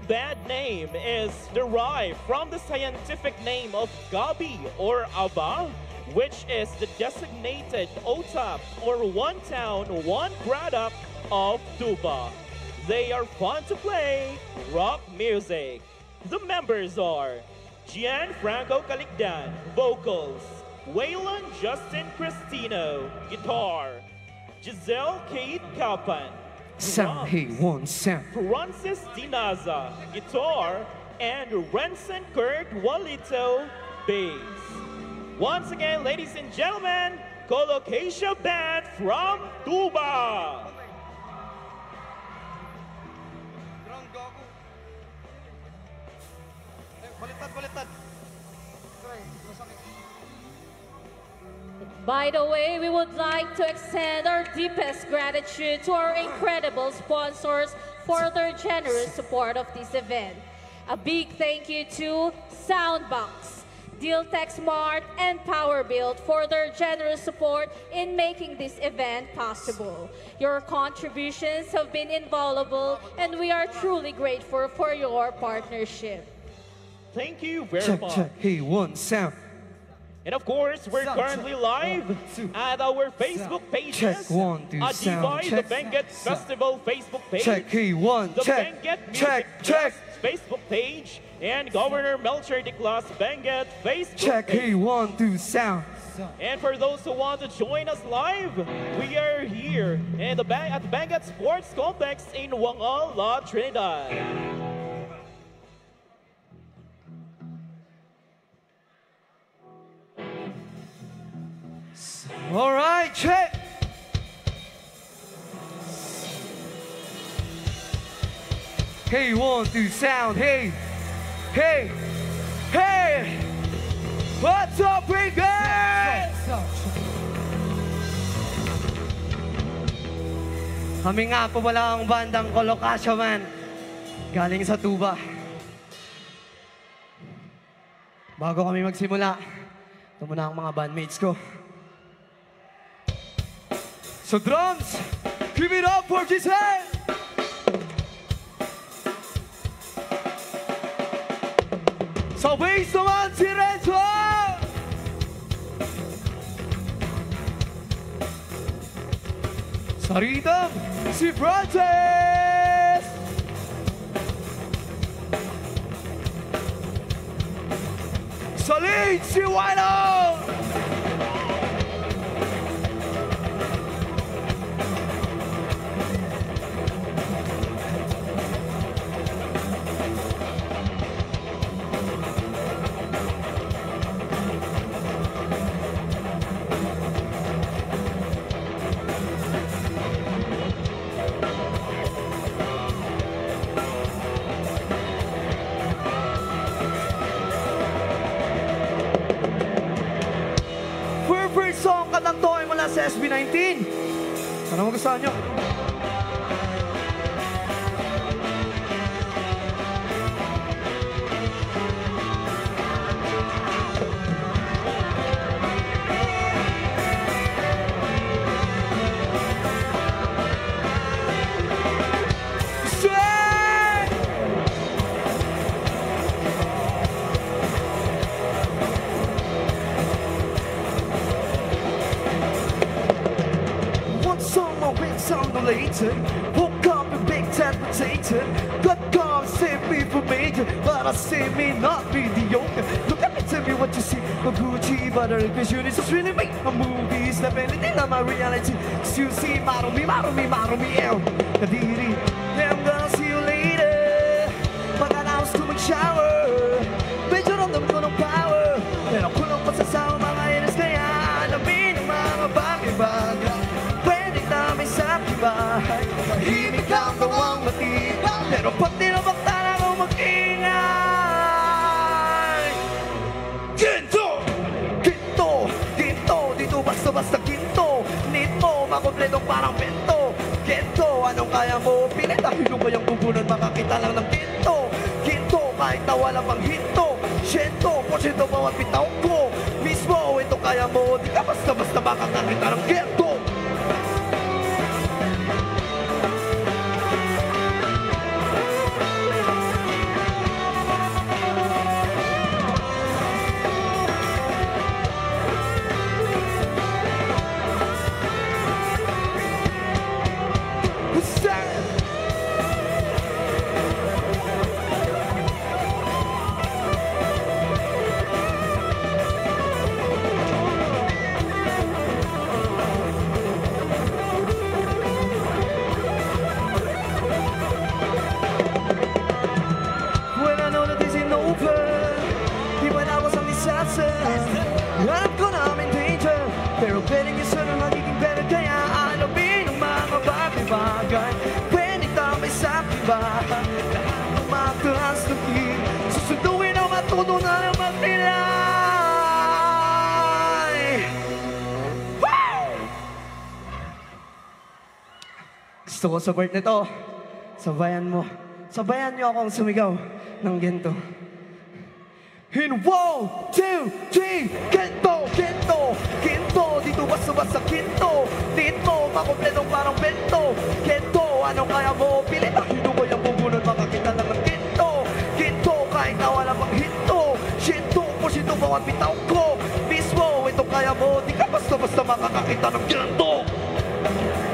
band name is derived from the scientific name of Gabi or Aba, which is the designated OTAP or one town, one product of Tuba. They are fun to play rock music. The members are Gianfranco Caligdan, vocals, Waylon Justin Cristino, guitar, Giselle Kate Kapan, Sound, hey, one sound. Francis Dinaza, guitar, and Renson Kurt Walito, bass. Once again, ladies and gentlemen, Colocasia Band from Tuba. By the way, we would like to extend our deepest gratitude to our incredible sponsors for their generous support of this event. A big thank you to Soundbox, Dealtech Smart, and PowerBuild for their generous support in making this event possible. Your contributions have been invaluable, and we are truly grateful for your partnership. Thank you very much. Check, hey, one sound. And of course, we're currently live at our Facebook pages. Check, one, two, sound, Adibay, check. the Benguet Festival Facebook page. Check, hey, one, the check, Benguet check, Music check. Fest Facebook page. And Governor Melchor de Clas Benguet Facebook Check, page. hey, one, two, sound. And for those who want to join us live, we are here at the Benguet Sports Complex in Wangal, La Trinidad. All right, check. Hey, one, two, sound. Hey, hey, hey. What's up, Bringers? Kami nga po pala ang bandang Colocasia Man. Galing sa Tuba. Bago kami magsimula, ito muna ang mga bandmates ko. So drums, give it up for Giselle! Sa bass naman si Renzo! Sa rhythm, si Francis! Sa lead, si Waylon! Song Katantoy mula sa SB19. Ano magustuhan nyo? Later, woke up a big tat potato. God God save me from major, but I say me not mediocre. Look at me, tell me what you see. A Gucci, but a vision is just really me. A movie, stepping in my reality. So you see, model me, L. Kadiri, I'm gonna see you later. Pag announce to my shower, medyo ramdam ko ng power. Pero kulong pa sa sound, mga inis kaya alamin ang mga bagay-bagay. Namin sa bahay, tahimik ang gawang matibay. Pero pag tinabaktan ako mag-ingay. Ginto! Ginto! Ginto! Dito basta-basta ginto. Nito, makompletong parang bento. Ginto, anong kaya mo? Pinitahil yung kayang bubunan, makakita lang ng ginto. Ginto, kahit na wala pang hinto. Siyento, porsyento bawat bitaw ko. Mismo, ito kaya mo. Di ka basta-basta makakakita ng ginto. Gusto ko sa part nito, sabayan mo. Sabayan niyo akong sumigaw ng gento. In 1, 2, 3, gento, gento, gento. Dito basta-basta ginto. Dito, makompletong parang bento. Gento, ano kaya mo pili? Hino ko yung bubunod, makakita lang ng ginto. Ginto, kahit na wala pang hinto. Shinto, porsyento bawat bitaw ko. Mismo, ito kaya mo, di ka basta-basta makakakita ng ginto. Ginto!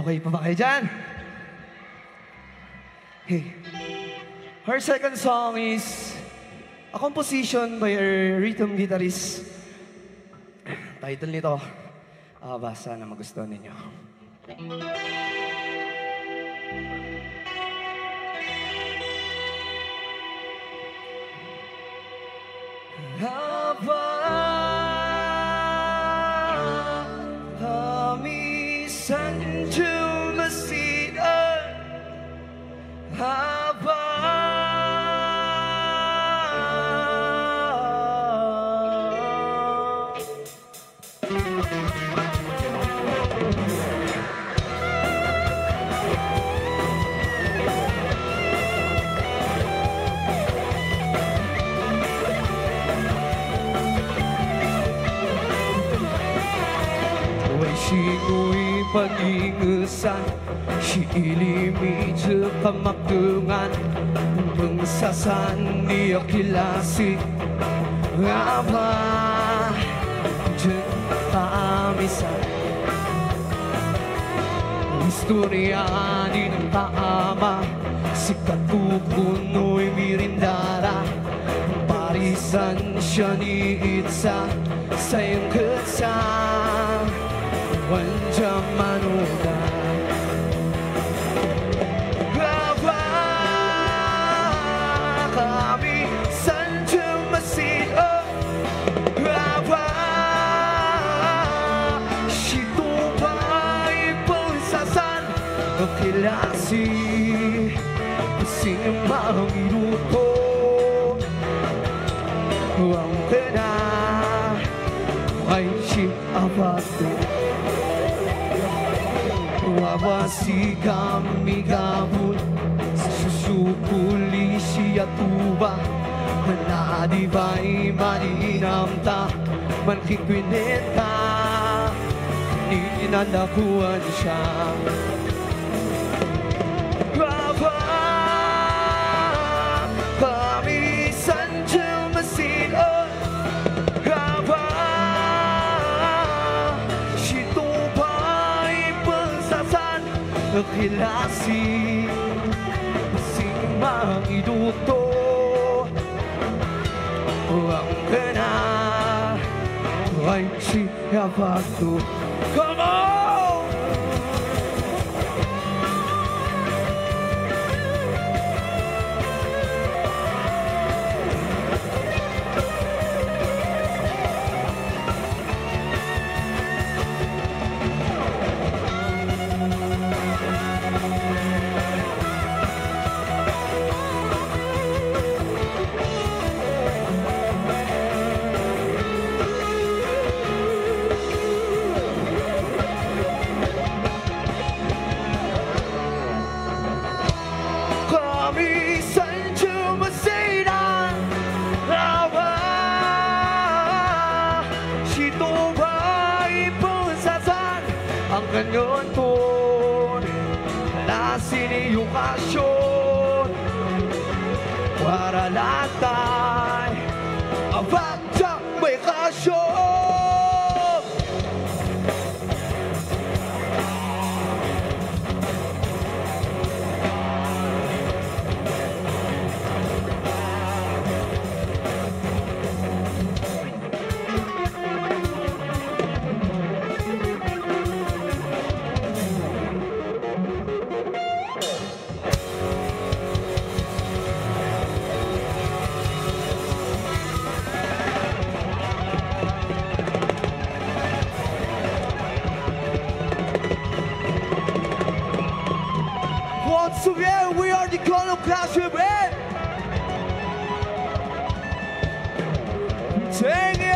Okay pa ba kayo dyan? Hey. Our second song is a composition by a rhythm guitarist. Title nito, basa na magustuhan ninyo. Kami sanjumasian Sino'y pag-ingusan, siilimi sa kamaktungan, pangsasan niya kilasi, nga ba, dyan paamisan. Istorya ni ng taama, si katukuno'y mirindara, parisan siya ni Itza, sa iyong katsang. Wanjang manuda Gaba kami sanjung masio Gaba Shito ba'y pangsasan Nakilasi Sinyang iruto Ang kena Ay siyabato Wawasi kami gabon Susukuli siya tuba Manadi ba'y maninamta Mankikwineta Ninanakuan siya Waba Kami sanjung masino Waba Nakilasi Simang iduto Ang kena Ay siya to. Come on! Ganyan po Lasin edukasyon Para latay Abang sa may kasyon So yeah, we are the Color Classroom Band. Thank you.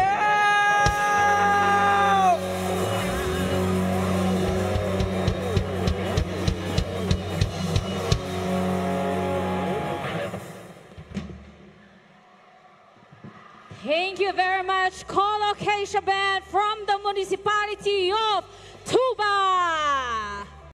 Thank you very much, Colocasia Band from the municipality of Tuba.